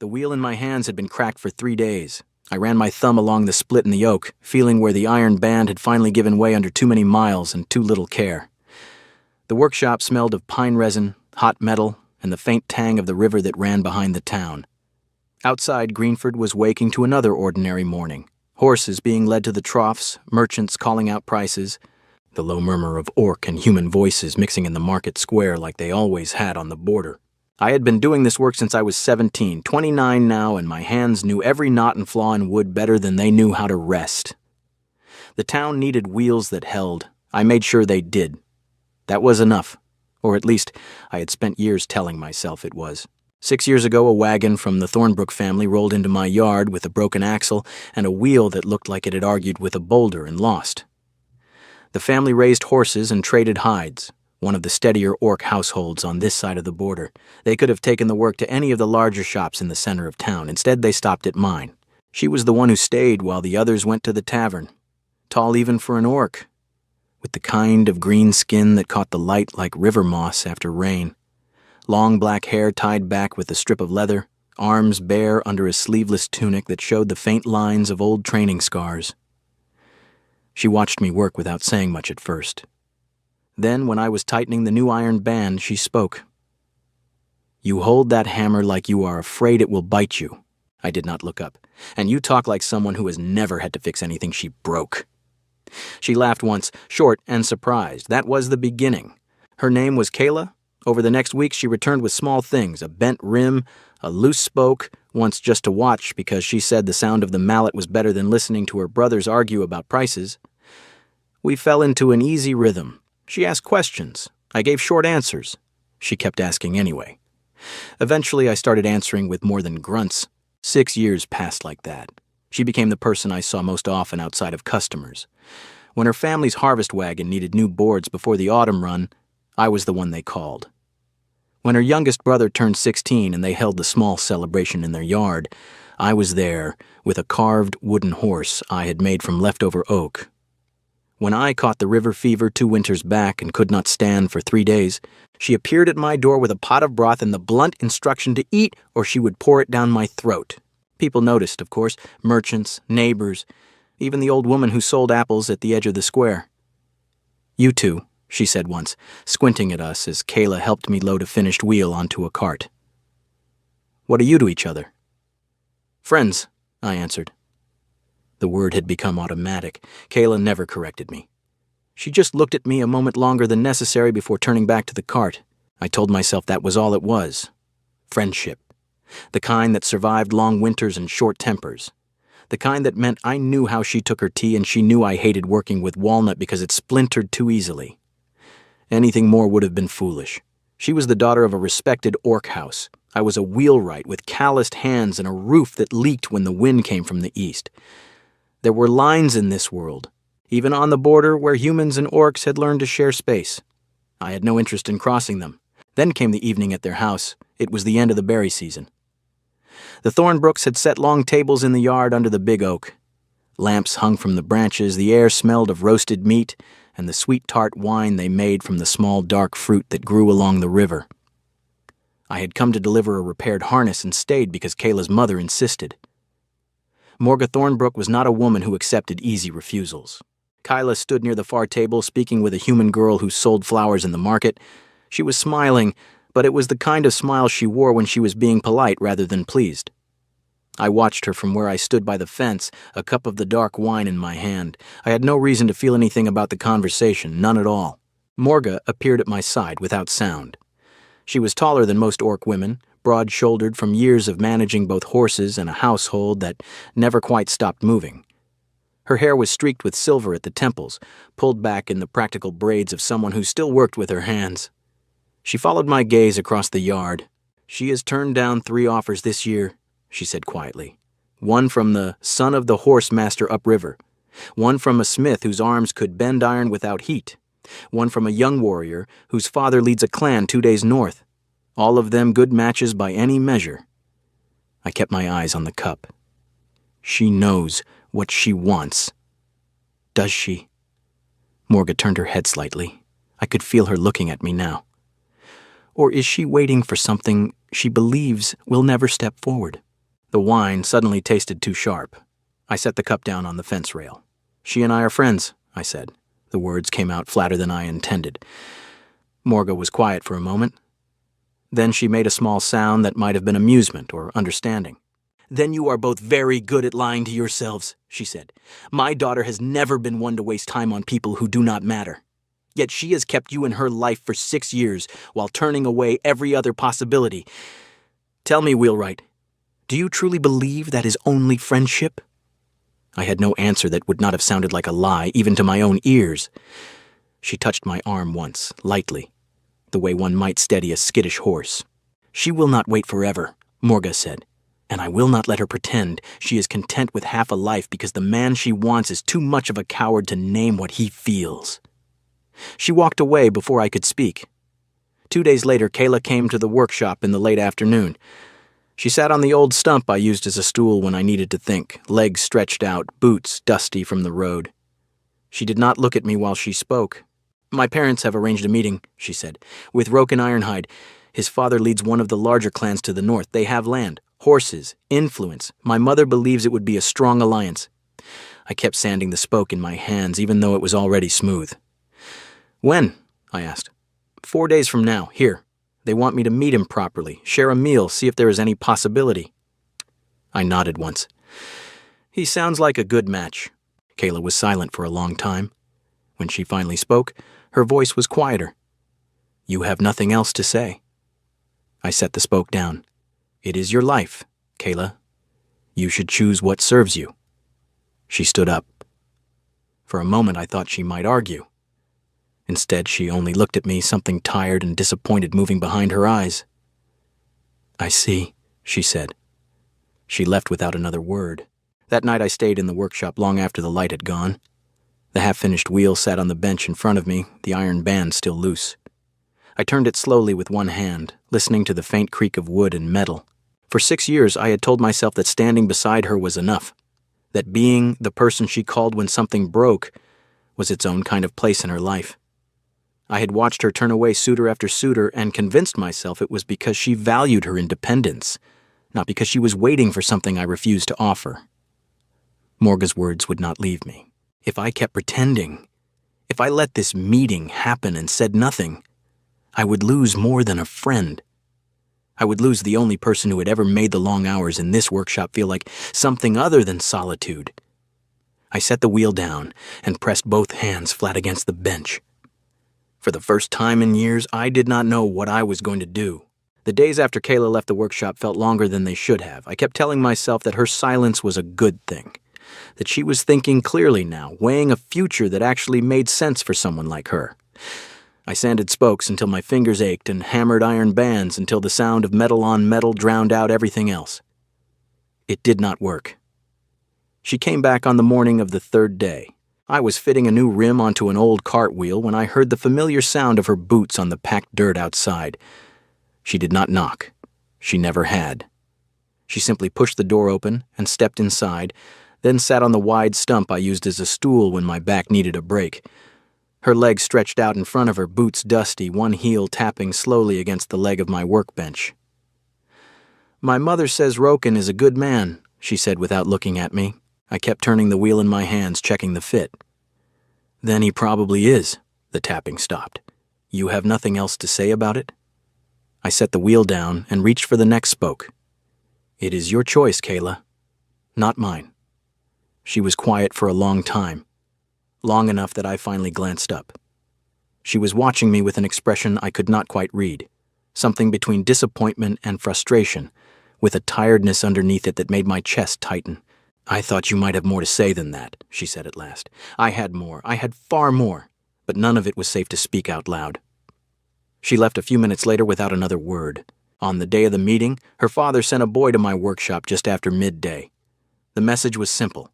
The wheel in my hands had been cracked for 3 days. I ran my thumb along the split in the yoke, feeling where the iron band had finally given way under too many miles and too little care. The workshop smelled of pine resin, hot metal, and the faint tang of the river that ran behind the town. Outside, Greenford was waking to another ordinary morning. Horses being led to the troughs, merchants calling out prices, the low murmur of orc and human voices mixing in the market square like they always had on the border. I had been doing this work since I was 17, 29 now, and my hands knew every knot and flaw in wood better than they knew how to rest. The town needed wheels that held. I made sure they did. That was enough, or at least I had spent years telling myself it was. 6 years ago, a wagon from the Thornbrook family rolled into my yard with a broken axle and a wheel that looked like it had argued with a boulder and lost. The family raised horses and traded hides, one of the steadier orc households on this side of the border. They could have taken the work to any of the larger shops in the center of town. Instead, they stopped at mine. She was the one who stayed while the others went to the tavern. Tall even for an orc, with the kind of green skin that caught the light like river moss after rain. Long black hair tied back with a strip of leather, arms bare under a sleeveless tunic that showed the faint lines of old training scars. She watched me work without saying much at first. Then, when I was tightening the new iron band, she spoke. "You hold that hammer like you are afraid it will bite you." I did not look up. "And you talk like someone who has never had to fix anything she broke." She laughed once, short and surprised. That was the beginning. Her name was Kayla. Over the next week, she returned with small things, a bent rim, a loose spoke, once just to watch because she said the sound of the mallet was better than listening to her brothers argue about prices. We fell into an easy rhythm. She asked questions. I gave short answers. She kept asking anyway. Eventually, I started answering with more than grunts. 6 years passed like that. She became the person I saw most often outside of customers. When her family's harvest wagon needed new boards before the autumn run, I was the one they called. When her youngest brother turned 16 and they held the small celebration in their yard, I was there with a carved wooden horse I had made from leftover oak. When I caught the river fever 2 winters back and could not stand for 3 days, she appeared at my door with a pot of broth and the blunt instruction to eat or she would pour it down my throat. People noticed, of course, merchants, neighbors, even the old woman who sold apples at the edge of the square. "You two," she said once, squinting at us as Kayla helped me load a finished wheel onto a cart. "What are you to each other?" "Friends," I answered. The word had become automatic. Kayla never corrected me. She just looked at me a moment longer than necessary before turning back to the cart. I told myself that was all it was. Friendship. The kind that survived long winters and short tempers. The kind that meant I knew how she took her tea and she knew I hated working with walnut because it splintered too easily. Anything more would have been foolish. She was the daughter of a respected orc house. I was a wheelwright with calloused hands and a roof that leaked when the wind came from the east. There were lines in this world, even on the border where humans and orcs had learned to share space. I had no interest in crossing them. Then came the evening at their house. It was the end of the berry season. The Thornbrooks had set long tables in the yard under the big oak. Lamps hung from the branches, the air smelled of roasted meat, and the sweet tart wine they made from the small dark fruit that grew along the river. I had come to deliver a repaired harness and stayed because Kayla's mother insisted. Morga Thornbrook was not a woman who accepted easy refusals. Kyla stood near the far table speaking with a human girl who sold flowers in the market. She was smiling, but it was the kind of smile she wore when she was being polite rather than pleased. I watched her from where I stood by the fence, a cup of the dark wine in my hand. I had no reason to feel anything about the conversation, none at all. Morga appeared at my side without sound. She was taller than most orc women, broad-shouldered from years of managing both horses and a household that never quite stopped moving. Her hair was streaked with silver at the temples, pulled back in the practical braids of someone who still worked with her hands. She followed my gaze across the yard. "She has turned down 3 offers this year," she said quietly. "One from the son of the horse master upriver. One from a smith whose arms could bend iron without heat. One from a young warrior whose father leads a clan 2 days north. All of them good matches by any measure." I kept my eyes on the cup. She knows what she wants. Does she? Morga turned her head slightly. I could feel her looking at me now. Or is she waiting for something she believes will never step forward? The wine suddenly tasted too sharp. I set the cup down on the fence rail. "She and I are friends," I said. The words came out flatter than I intended. Morga was quiet for a moment. Then she made a small sound that might have been amusement or understanding. "Then you are both very good at lying to yourselves," she said. "My daughter has never been one to waste time on people who do not matter. Yet she has kept you in her life for 6 years while turning away every other possibility. Tell me, Wheelwright, do you truly believe that is only friendship?" I had no answer that would not have sounded like a lie, even to my own ears. She touched my arm once, lightly, the way one might steady a skittish horse. "She will not wait forever," Morga said, "and I will not let her pretend she is content with half a life because the man she wants is too much of a coward to name what he feels." She walked away before I could speak. 2 days later, Kayla came to the workshop in the late afternoon. She sat on the old stump I used as a stool when I needed to think, legs stretched out, boots dusty from the road. She did not look at me while she spoke. "My parents have arranged a meeting," she said, "with Roken Ironhide. His father leads one of the larger clans to the north. They have land, horses, influence. My mother believes it would be a strong alliance." I kept sanding the spoke in my hands, even though it was already smooth. "When?" I asked. 4 days from now, here. They want me to meet him properly, share a meal, see if there is any possibility." I nodded once. "He sounds like a good match." Kayla was silent for a long time. When she finally spoke, her voice was quieter. "You have nothing else to say." I set the spoke down. "It is your life, Kayla. You should choose what serves you." She stood up. For a moment I thought she might argue. Instead, she only looked at me, something tired and disappointed moving behind her eyes. "I see," she said. She left without another word. That night I stayed in the workshop long after the light had gone. The half-finished wheel sat on the bench in front of me, the iron band still loose. I turned it slowly with one hand, listening to the faint creak of wood and metal. For 6 years I had told myself that standing beside her was enough, that being the person she called when something broke was its own kind of place in her life. I had watched her turn away suitor after suitor and convinced myself it was because she valued her independence, not because she was waiting for something I refused to offer. Morga's words would not leave me. If I kept pretending, if I let this meeting happen and said nothing, I would lose more than a friend. I would lose the only person who had ever made the long hours in this workshop feel like something other than solitude. I set the wheel down and pressed both hands flat against the bench. For the first time in years, I did not know what I was going to do. The days after Kayla left the workshop felt longer than they should have. I kept telling myself that her silence was a good thing, that she was thinking clearly now, weighing a future that actually made sense for someone like her. I sanded spokes until my fingers ached and hammered iron bands until the sound of metal on metal drowned out everything else. It did not work. She came back on the morning of the 3rd day. I was fitting a new rim onto an old cartwheel when I heard the familiar sound of her boots on the packed dirt outside. She did not knock. She never had. She simply pushed the door open and stepped inside, then sat on the wide stump I used as a stool when my back needed a break. Her legs stretched out in front of her, boots dusty, one heel tapping slowly against the leg of my workbench. "My mother says Roken is a good man," she said without looking at me. I kept turning the wheel in my hands, checking the fit. "Then he probably is." The tapping stopped. "You have nothing else to say about it?" I set the wheel down and reached for the next spoke. "It is your choice, Kayla, not mine." She was quiet for a long time, long enough that I finally glanced up. She was watching me with an expression I could not quite read, something between disappointment and frustration, with a tiredness underneath it that made my chest tighten. "I thought you might have more to say than that," she said at last. "I had more. I had far more, but none of it was safe to speak out loud." She left a few minutes later without another word. On the day of the meeting, her father sent a boy to my workshop just after midday. The message was simple.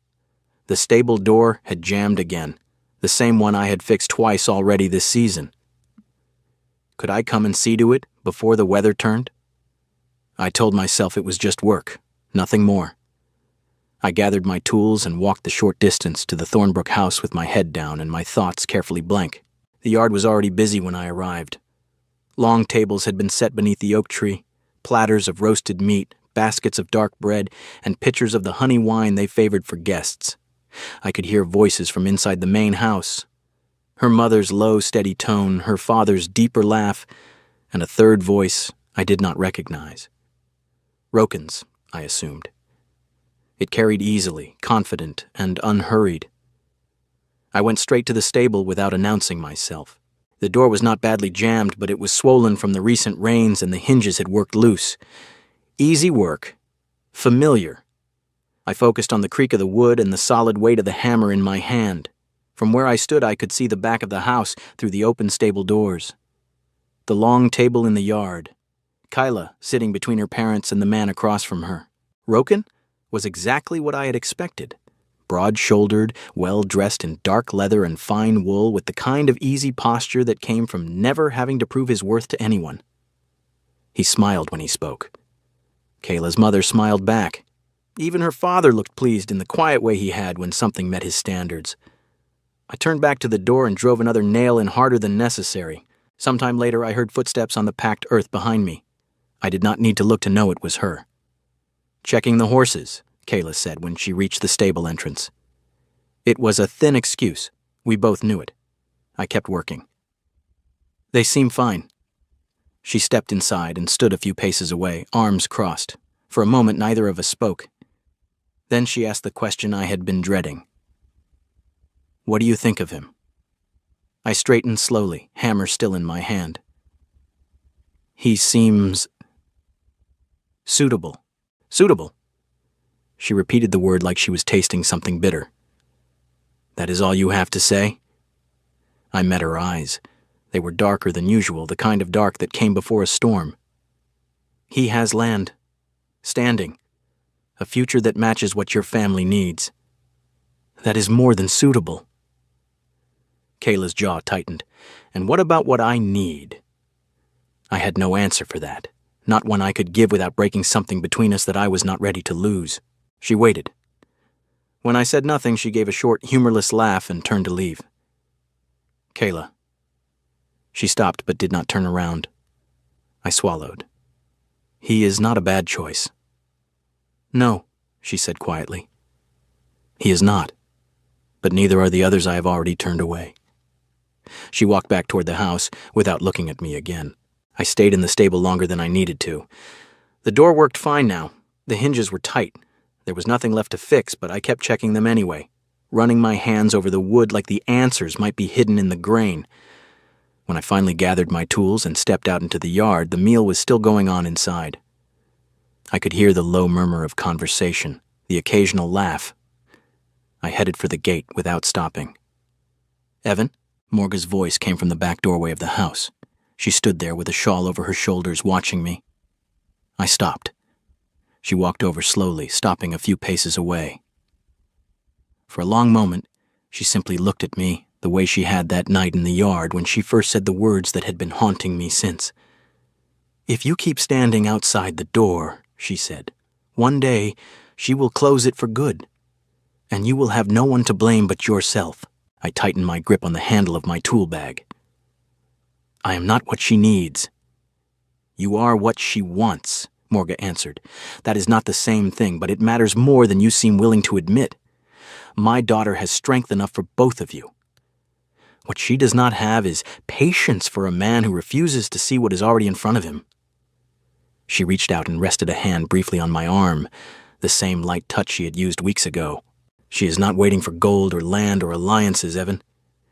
The stable door had jammed again, the same one I had fixed twice already this season. Could I come and see to it before the weather turned? I told myself it was just work, nothing more. I gathered my tools and walked the short distance to the Thornbrook house with my head down and my thoughts carefully blank. The yard was already busy when I arrived. Long tables had been set beneath the oak tree, platters of roasted meat, baskets of dark bread, and pitchers of the honey wine they favored for guests. I could hear voices from inside the main house. Her mother's low, steady tone, her father's deeper laugh, and a third voice I did not recognize. Rokin's, I assumed. It carried easily, confident, and unhurried. I went straight to the stable without announcing myself. The door was not badly jammed, but it was swollen from the recent rains and the hinges had worked loose. Easy work. Familiar. I focused on the creak of the wood and the solid weight of the hammer in my hand. From where I stood, I could see the back of the house through the open stable doors. The long table in the yard. Kyla sitting between her parents and the man across from her. Rokin was exactly what I had expected. Broad-shouldered, well-dressed in dark leather and fine wool with the kind of easy posture that came from never having to prove his worth to anyone. He smiled when he spoke. Kayla's mother smiled back. Even her father looked pleased in the quiet way he had when something met his standards. I turned back to the door and drove another nail in harder than necessary. Sometime later, I heard footsteps on the packed earth behind me. I did not need to look to know it was her. "Checking the horses," Kayla said when she reached the stable entrance. It was a thin excuse. We both knew it. I kept working. "They seem fine." She stepped inside and stood a few paces away, arms crossed. For a moment, neither of us spoke. Then she asked the question I had been dreading. "What do you think of him?" I straightened slowly, hammer still in my hand. "He seems suitable." "Suitable?" She repeated the word like she was tasting something bitter. "That is all you have to say?" I met her eyes. They were darker than usual, the kind of dark that came before a storm. "He has land. Standing. A future that matches what your family needs. That is more than suitable." Kayla's jaw tightened. "And what about what I need?" I had no answer for that. Not one I could give without breaking something between us that I was not ready to lose. She waited. When I said nothing, she gave a short, humorless laugh and turned to leave. "Kayla." She stopped but did not turn around. I swallowed. "He is not a bad choice." "No," she said quietly. "He is not. But neither are the others I have already turned away." She walked back toward the house without looking at me again. I stayed in the stable longer than I needed to. The door worked fine now. The hinges were tight. There was nothing left to fix, but I kept checking them anyway, running my hands over the wood like the answers might be hidden in the grain. When I finally gathered my tools and stepped out into the yard, the meal was still going on inside. I could hear the low murmur of conversation, the occasional laugh. I headed for the gate without stopping. "Evan?" Morga's voice came from the back doorway of the house. She stood there with a shawl over her shoulders, watching me. I stopped. She walked over slowly, stopping a few paces away. For a long moment, she simply looked at me, the way she had that night in the yard when she first said the words that had been haunting me since. "If you keep standing outside the door," she said, "one day she will close it for good, and you will have no one to blame but yourself." I tightened my grip on the handle of my tool bag. "I am not what she needs." "You are what she wants," Morga answered. "That is not the same thing, but it matters more than you seem willing to admit. My daughter has strength enough for both of you. What she does not have is patience for a man who refuses to see what is already in front of him." She reached out and rested a hand briefly on my arm, the same light touch she had used weeks ago. "She is not waiting for gold or land or alliances, Evan.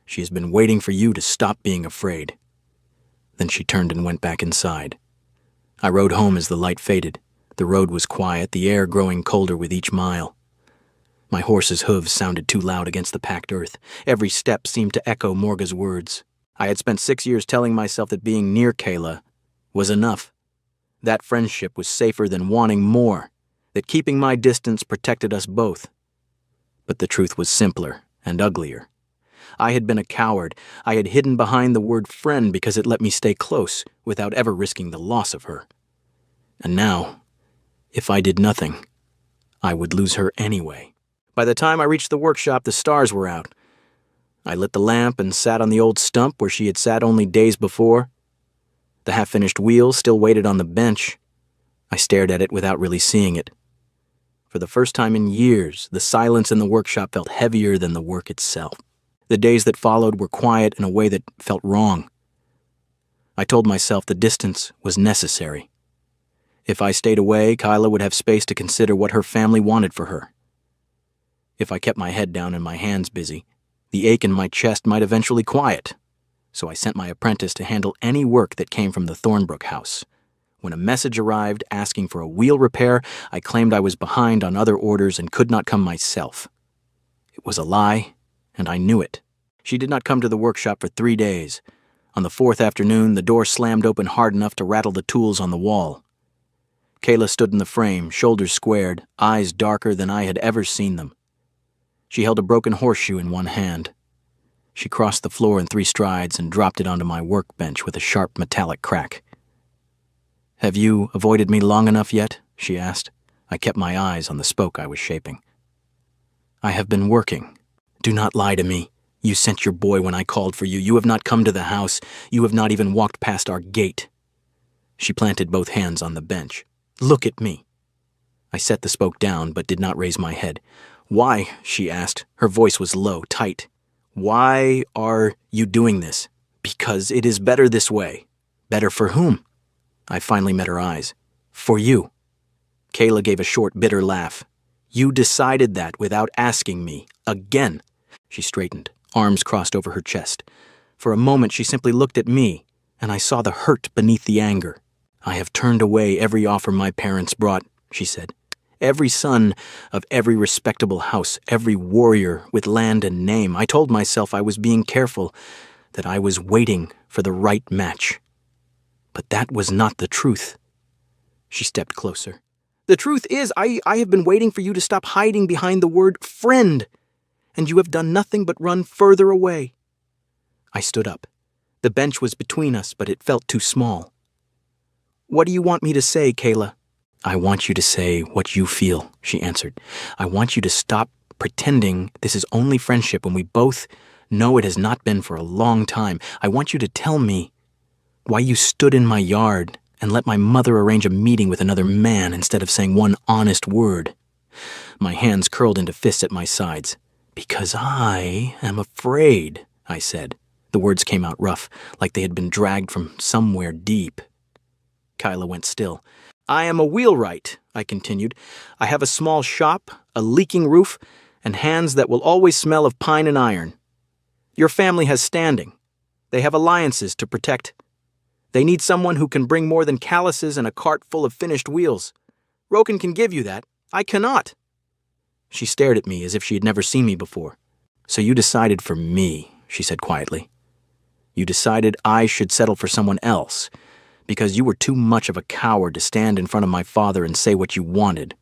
She has been waiting for you to stop being afraid." Then she turned and went back inside. I rode home as the light faded. The road was quiet, the air growing colder with each mile. My horse's hooves sounded too loud against the packed earth. Every step seemed to echo Morga's words. I had spent 6 years telling myself that being near Kayla was enough. That friendship was safer than wanting more, that keeping my distance protected us both. But the truth was simpler and uglier. I had been a coward. I had hidden behind the word friend because it let me stay close without ever risking the loss of her. And now, if I did nothing, I would lose her anyway. By the time I reached the workshop, the stars were out. I lit the lamp and sat on the old stump where she had sat only days before. The half-finished wheel still waited on the bench. I stared at it without really seeing it. For the first time in years, the silence in the workshop felt heavier than the work itself. The days that followed were quiet in a way that felt wrong. I told myself the distance was necessary. If I stayed away, Kyla would have space to consider what her family wanted for her. If I kept my head down and my hands busy, the ache in my chest might eventually quiet. So I sent my apprentice to handle any work that came from the Thornbrook house. When a message arrived asking for a wheel repair, I claimed I was behind on other orders and could not come myself. It was a lie, and I knew it. She did not come to the workshop for 3 days. On the 4th afternoon, the door slammed open hard enough to rattle the tools on the wall. Kayla stood in the frame, shoulders squared, eyes darker than I had ever seen them. She held a broken horseshoe in one hand. She crossed the floor in 3 strides and dropped it onto my workbench with a sharp metallic crack. "Have you avoided me long enough yet?" she asked. I kept my eyes on the spoke I was shaping. "I have been working. Do not lie to me. You sent your boy when I called for you. You have not come to the house. You have not even walked past our gate." She planted both hands on the bench. "Look at me." I set the spoke down but did not raise my head. "Why?" she asked. Her voice was low, tight. "Why are you doing this?" "Because it is better this way." "Better for whom?" I finally met her eyes. "For you." Kayla gave a short, bitter laugh. "You decided that without asking me. Again." She straightened, arms crossed over her chest. For a moment she simply looked at me, and I saw the hurt beneath the anger. "I have turned away every offer my parents brought," she said. "Every son of every respectable house, every warrior with land and name. I told myself I was being careful, that I was waiting for the right match. But that was not the truth." She stepped closer. "The truth is, I have been waiting for you to stop hiding behind the word friend, and you have done nothing but run further away." I stood up. The bench was between us, but it felt too small. "What do you want me to say, Kayla?" "I want you to say what you feel," she answered. "I want you to stop pretending this is only friendship when we both know it has not been for a long time. I want you to tell me why you stood in my yard and let my mother arrange a meeting with another man instead of saying one honest word." My hands curled into fists at my sides. "Because I am afraid," I said. The words came out rough, like they had been dragged from somewhere deep. Kyla went still. "I am a wheelwright," I continued. "I have a small shop, a leaking roof, and hands that will always smell of pine and iron. Your family has standing. They have alliances to protect. They need someone who can bring more than calluses and a cart full of finished wheels. Roken can give you that. I cannot." She stared at me as if she had never seen me before. "So you decided for me," she said quietly. "You decided I should settle for someone else, because you were too much of a coward to stand in front of my father and say what you wanted."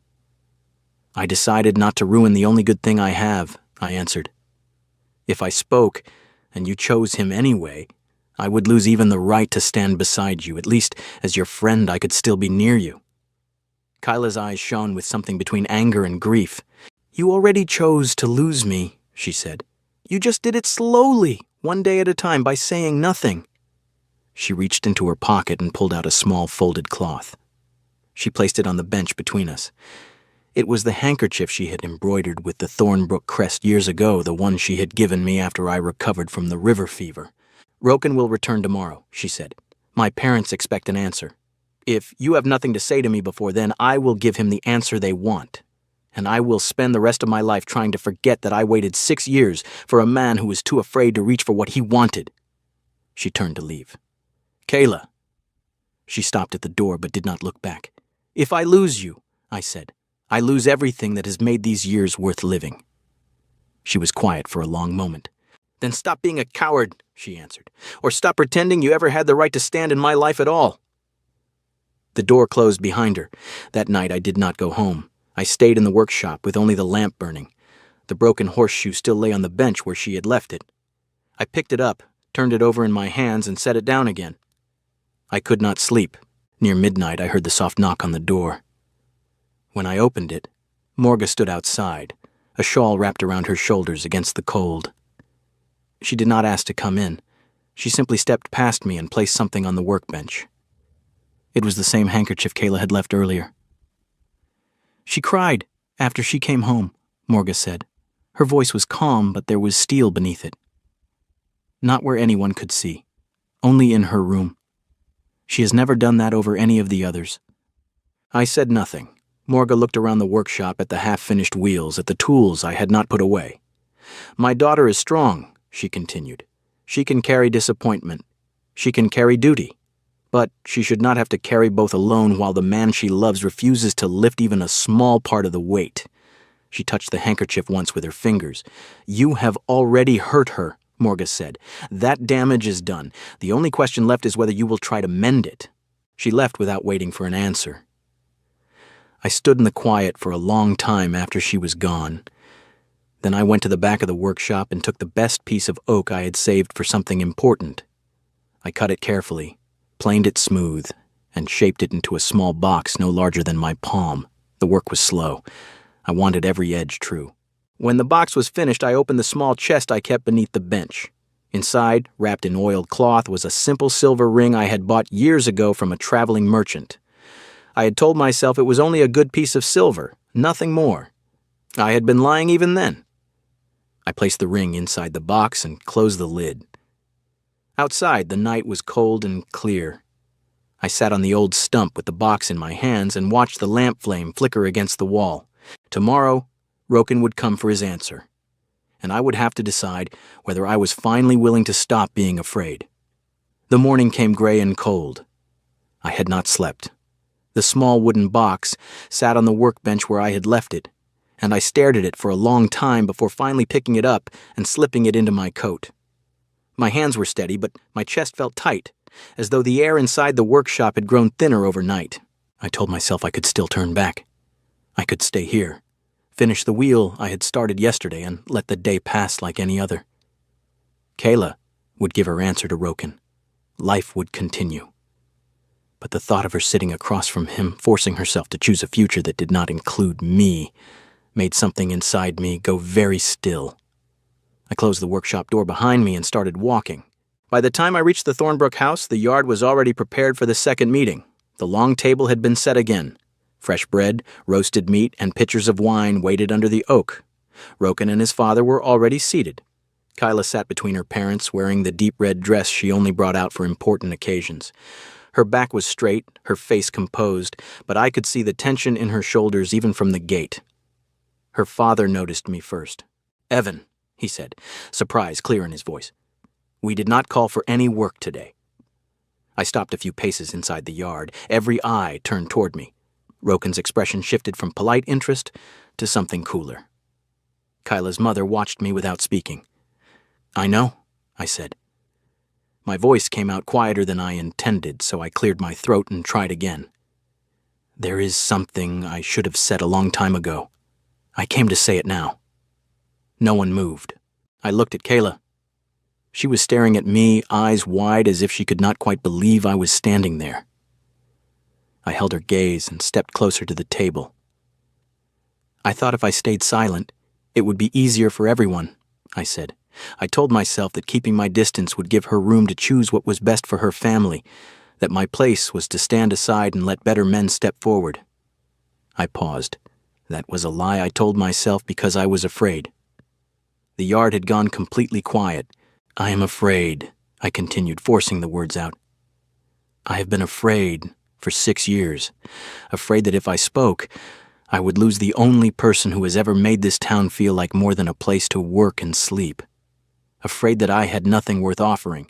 "I decided not to ruin the only good thing I have," I answered. "If I spoke, and you chose him anyway, I would lose even the right to stand beside you. At least, as your friend, I could still be near you." Kyla's eyes shone with something between anger and grief. "You already chose to lose me," she said. "You just did it slowly, one day at a time, by saying nothing." She reached into her pocket and pulled out a small folded cloth. She placed it on the bench between us. It was the handkerchief she had embroidered with the Thornbrook crest years ago, the one she had given me after I recovered from the river fever. "Roken will return tomorrow," she said. "My parents expect an answer. If you have nothing to say to me before then, I will give him the answer they want. And I will spend the rest of my life trying to forget that I waited 6 years for a man who was too afraid to reach for what he wanted." She turned to leave. "Kayla." She stopped at the door but did not look back. "If I lose you," I said, "I lose everything that has made these years worth living." She was quiet for a long moment. "Then stop being a coward," she answered, "or stop pretending you ever had the right to stand in my life at all." The door closed behind her. That night I did not go home. I stayed in the workshop with only the lamp burning. The broken horseshoe still lay on the bench where she had left it. I picked it up, turned it over in my hands, and set it down again. I could not sleep. Near midnight I heard the soft knock on the door. When I opened it, Morga stood outside, a shawl wrapped around her shoulders against the cold. She did not ask to come in. She simply stepped past me and placed something on the workbench. It was the same handkerchief Kayla had left earlier. "She cried after she came home," Morga said. Her voice was calm, but there was steel beneath it. "Not where anyone could see. Only in her room. She has never done that over any of the others." I said nothing. Morga looked around the workshop at the half-finished wheels, at the tools I had not put away. "My daughter is strong," she continued. "She can carry disappointment. She can carry duty. But she should not have to carry both alone while the man she loves refuses to lift even a small part of the weight." She touched the handkerchief once with her fingers. "You have already hurt her," Morga said. "That damage is done. The only question left is whether you will try to mend it." She left without waiting for an answer. I stood in the quiet for a long time after she was gone. Then I went to the back of the workshop and took the best piece of oak I had saved for something important. I cut it carefully, planed it smooth, and shaped it into a small box no larger than my palm. The work was slow. I wanted every edge true. When the box was finished, I opened the small chest I kept beneath the bench. Inside, wrapped in oiled cloth, was a simple silver ring I had bought years ago from a traveling merchant. I had told myself it was only a good piece of silver, nothing more. I had been lying even then. I placed the ring inside the box and closed the lid. Outside, the night was cold and clear. I sat on the old stump with the box in my hands and watched the lamp flame flicker against the wall. Tomorrow, Roken would come for his answer, and I would have to decide whether I was finally willing to stop being afraid. The morning came gray and cold. I had not slept. The small wooden box sat on the workbench where I had left it, and I stared at it for a long time before finally picking it up and slipping it into my coat. My hands were steady, but my chest felt tight, as though the air inside the workshop had grown thinner overnight. I told myself I could still turn back. I could stay here, finish the wheel I had started yesterday, and let the day pass like any other. Kayla would give her answer to Roken. Life would continue. But the thought of her sitting across from him, forcing herself to choose a future that did not include me, made something inside me go very still. I closed the workshop door behind me and started walking. By the time I reached the Thornbrook house, the yard was already prepared for the second meeting. The long table had been set again. Fresh bread, roasted meat, and pitchers of wine waited under the oak. Roken and his father were already seated. Kyla sat between her parents, wearing the deep red dress she only brought out for important occasions. Her back was straight, her face composed, but I could see the tension in her shoulders even from the gate. Her father noticed me first. "Evan," he said, surprise clear in his voice. "We did not call for any work today." I stopped a few paces inside the yard. Every eye turned toward me. Roken's expression shifted from polite interest to something cooler. Kyla's mother watched me without speaking. "I know," I said. My voice came out quieter than I intended, so I cleared my throat and tried again. "There is something I should have said a long time ago. I came to say it now." No one moved. I looked at Kayla. She was staring at me, eyes wide as if she could not quite believe I was standing there. I held her gaze and stepped closer to the table. "I thought if I stayed silent, it would be easier for everyone," I said. I told myself that keeping my distance would give her room to choose what was best for her family, that my place was to stand aside and let better men step forward. I paused. That was a lie I told myself because I was afraid. The yard had gone completely quiet. "I am afraid," I continued, forcing the words out. "I have been afraid for 6 years, afraid that if I spoke, I would lose the only person who has ever made this town feel like more than a place to work and sleep. Afraid that I had nothing worth offering,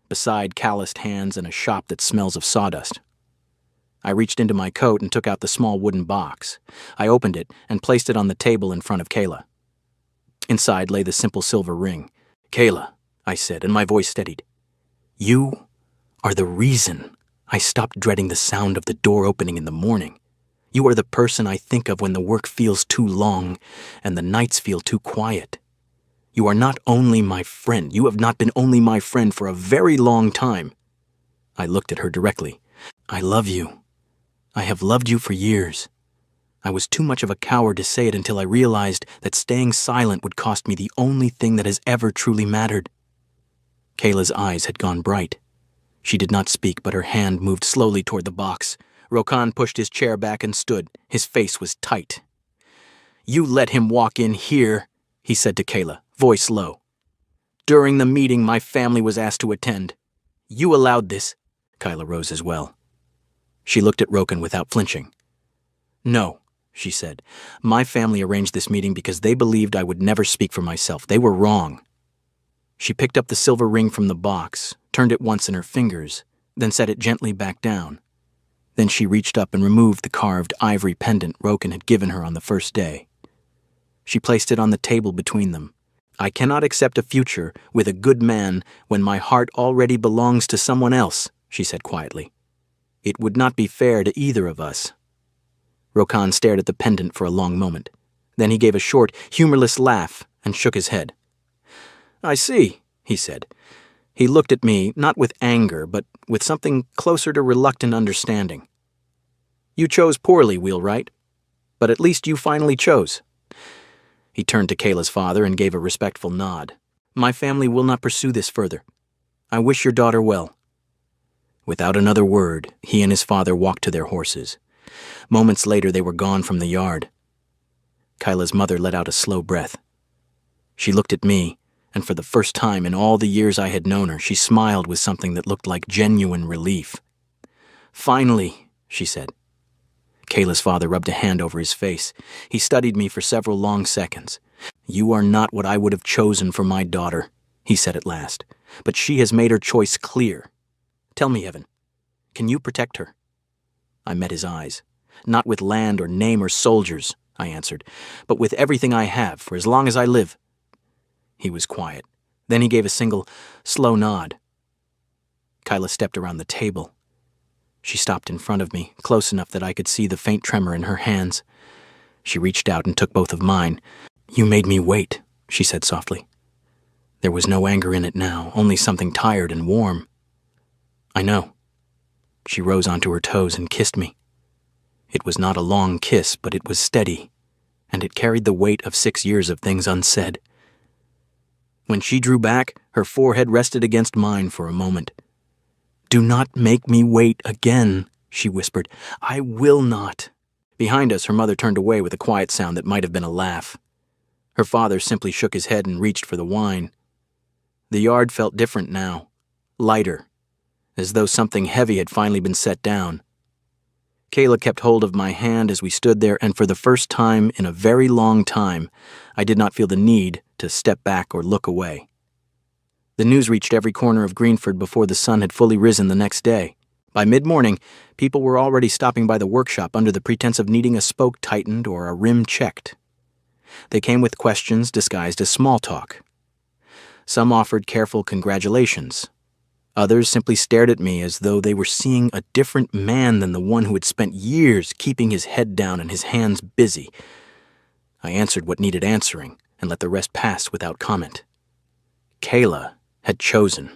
beside calloused hands and a shop that smells of sawdust." I reached into my coat and took out the small wooden box. I opened it and placed it on the table in front of Kayla. Inside lay the simple silver ring. "Kayla," I said, and my voice steadied. "You are the reason I stopped dreading the sound of the door opening in the morning. You are the person I think of when the work feels too long and the nights feel too quiet. You are not only my friend, you have not been only my friend for a very long time." I looked at her directly. "I love you. I have loved you for years. I was too much of a coward to say it until I realized that staying silent would cost me the only thing that has ever truly mattered." Kayla's eyes had gone bright. She did not speak, but her hand moved slowly toward the box. Rokan pushed his chair back and stood. His face was tight. "You let him walk in here," he said to Kayla, voice low. "During the meeting my family was asked to attend. You allowed this." Kyla rose as well. She looked at Rokan without flinching. "No," she said. "My family arranged this meeting because they believed I would never speak for myself. They were wrong." She picked up the silver ring from the box, turned it once in her fingers, then set it gently back down. Then she reached up and removed the carved ivory pendant Rokan had given her on the first day. She placed it on the table between them. "I cannot accept a future with a good man when my heart already belongs to someone else," she said quietly. "It would not be fair to either of us." Rokan stared at the pendant for a long moment. Then he gave a short, humorless laugh and shook his head. "I see," he said. He looked at me, not with anger, but with something closer to reluctant understanding. "You chose poorly, Wheelwright, but at least you finally chose." He turned to Kayla's father and gave a respectful nod. "My family will not pursue this further. I wish your daughter well." Without another word, he and his father walked to their horses. Moments later, they were gone from the yard. Kyla's mother let out a slow breath. She looked at me, and for the first time in all the years I had known her, she smiled with something that looked like genuine relief. "Finally," she said. Kayla's father rubbed a hand over his face. He studied me for several long seconds. "You are not what I would have chosen for my daughter," he said at last, "but she has made her choice clear. Tell me, Evan, can you protect her?" I met his eyes. "Not with land or name or soldiers," I answered, "but with everything I have, for as long as I live." He was quiet. Then he gave a single, slow nod. Kyla stepped around the table. She stopped in front of me, close enough that I could see the faint tremor in her hands. She reached out and took both of mine. "You made me wait," she said softly. There was no anger in it now, only something tired and warm. "I know." She rose onto her toes and kissed me. It was not a long kiss, but it was steady, and it carried the weight of 6 years of things unsaid. When she drew back, her forehead rested against mine for a moment. "Do not make me wait again," she whispered. "I will not." Behind us, her mother turned away with a quiet sound that might have been a laugh. Her father simply shook his head and reached for the wine. The yard felt different now, lighter, as though something heavy had finally been set down. Kayla kept hold of my hand as we stood there, and for the first time in a very long time, I did not feel the need to step back or look away. The news reached every corner of Greenford before the sun had fully risen the next day. By mid-morning, people were already stopping by the workshop under the pretense of needing a spoke tightened or a rim checked. They came with questions disguised as small talk. Some offered careful congratulations. Others simply stared at me as though they were seeing a different man than the one who had spent years keeping his head down and his hands busy. I answered what needed answering and let the rest pass without comment. Kayla had chosen.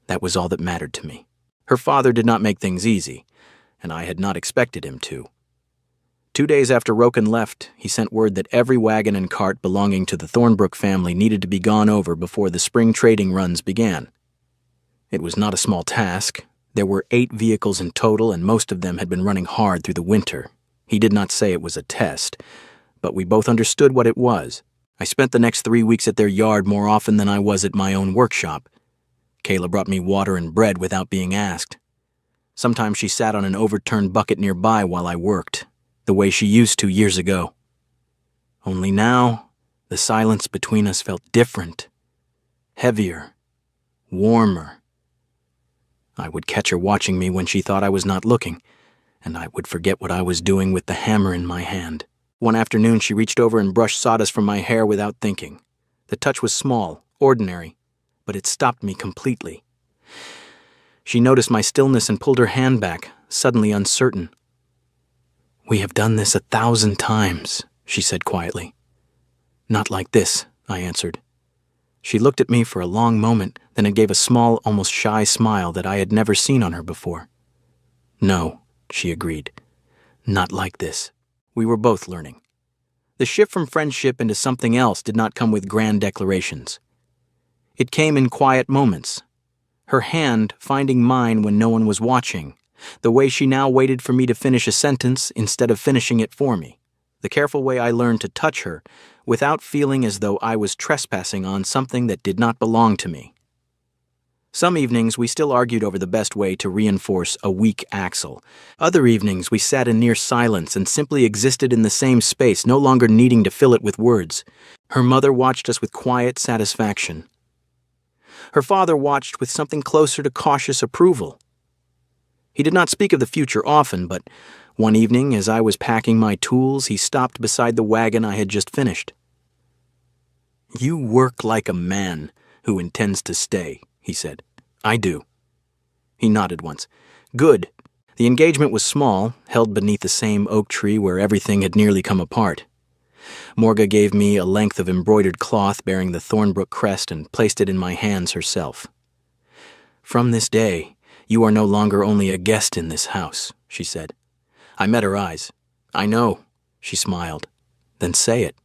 That was all that mattered to me. Her father did not make things easy, and I had not expected him to. 2 days after Rokan left, he sent word that every wagon and cart belonging to the Thornbrook family needed to be gone over before the spring trading runs began. It was not a small task. There were 8 vehicles in total, and most of them had been running hard through the winter. He did not say it was a test, but we both understood what it was. I spent the next 3 weeks at their yard more often than I was at my own workshop. Kayla brought me water and bread without being asked. Sometimes she sat on an overturned bucket nearby while I worked, the way she used to years ago. Only now, the silence between us felt different, heavier, warmer. I would catch her watching me when she thought I was not looking, and I would forget what I was doing with the hammer in my hand. One afternoon, she reached over and brushed sawdust from my hair without thinking. The touch was small, ordinary, but it stopped me completely. She noticed my stillness and pulled her hand back, suddenly uncertain. "We have done this 1,000 times, she said quietly. "Not like this," I answered. She looked at me for a long moment, then it gave a small, almost shy smile that I had never seen on her before. "No," she agreed. "Not like this." We were both learning. The shift from friendship into something else did not come with grand declarations. It came in quiet moments. her hand finding mine when no one was watching, the way she now waited for me to finish a sentence instead of finishing it for me, the careful way I learned to touch her without feeling as though I was trespassing on something that did not belong to me. Some evenings we still argued over the best way to reinforce a weak axle. Other evenings we sat in near silence and simply existed in the same space, no longer needing to fill it with words. Her mother watched us with quiet satisfaction. Her father watched with something closer to cautious approval. He did not speak of the future often, but one evening, as I was packing my tools, he stopped beside the wagon I had just finished. "You work like a man who intends to stay," he said. "I do." He nodded once. "Good." The engagement was small, held beneath the same oak tree where everything had nearly come apart. Morga gave me a length of embroidered cloth bearing the Thornbrook crest and placed it in my hands herself. "From this day, you are no longer only a guest in this house," she said. I met her eyes. "I know," she smiled. "Then say it."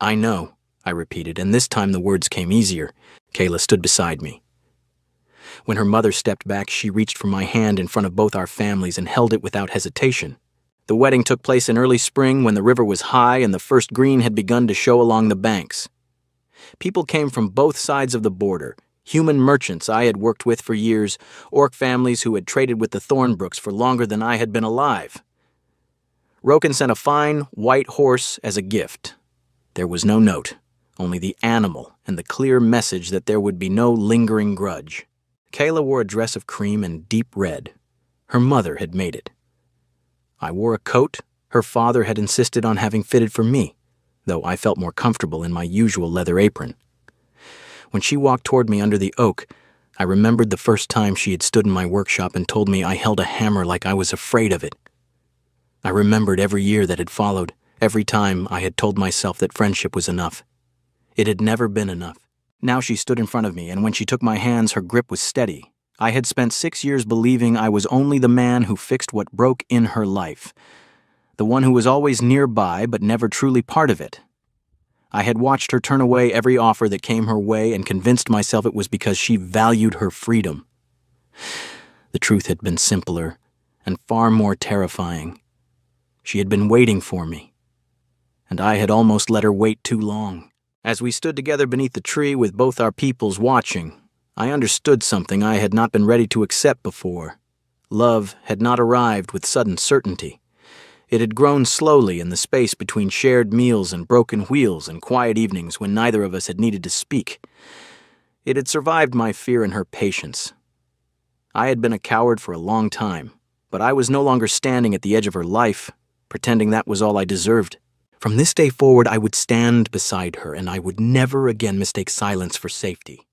"I know," I repeated, and this time the words came easier. Kayla stood beside me. When her mother stepped back, she reached for my hand in front of both our families and held it without hesitation. The wedding took place in early spring when the river was high and the first green had begun to show along the banks. People came from both sides of the border, human merchants I had worked with for years, orc families who had traded with the Thornbrooks for longer than I had been alive. Roken sent a fine, white horse as a gift. There was no note, only the animal and the clear message that there would be no lingering grudge. Kayla wore a dress of cream and deep red. Her mother had made it. I wore a coat her father had insisted on having fitted for me, though I felt more comfortable in my usual leather apron. When she walked toward me under the oak, I remembered the first time she had stood in my workshop and told me I held a hammer like I was afraid of it. I remembered every year that had followed, every time I had told myself that friendship was enough. It had never been enough. Now she stood in front of me, and when she took my hands, her grip was steady. I had spent 6 years believing I was only the man who fixed what broke in her life, the one who was always nearby but never truly part of it. I had watched her turn away every offer that came her way and convinced myself it was because she valued her freedom. The truth had been simpler and far more terrifying. She had been waiting for me, and I had almost let her wait too long. As we stood together beneath the tree with both our peoples watching, I understood something I had not been ready to accept before. Love had not arrived with sudden certainty. It had grown slowly in the space between shared meals and broken wheels and quiet evenings when neither of us had needed to speak. It had survived my fear and her patience. I had been a coward for a long time, but I was no longer standing at the edge of her life, pretending that was all I deserved. From this day forward, I would stand beside her, and I would never again mistake silence for safety.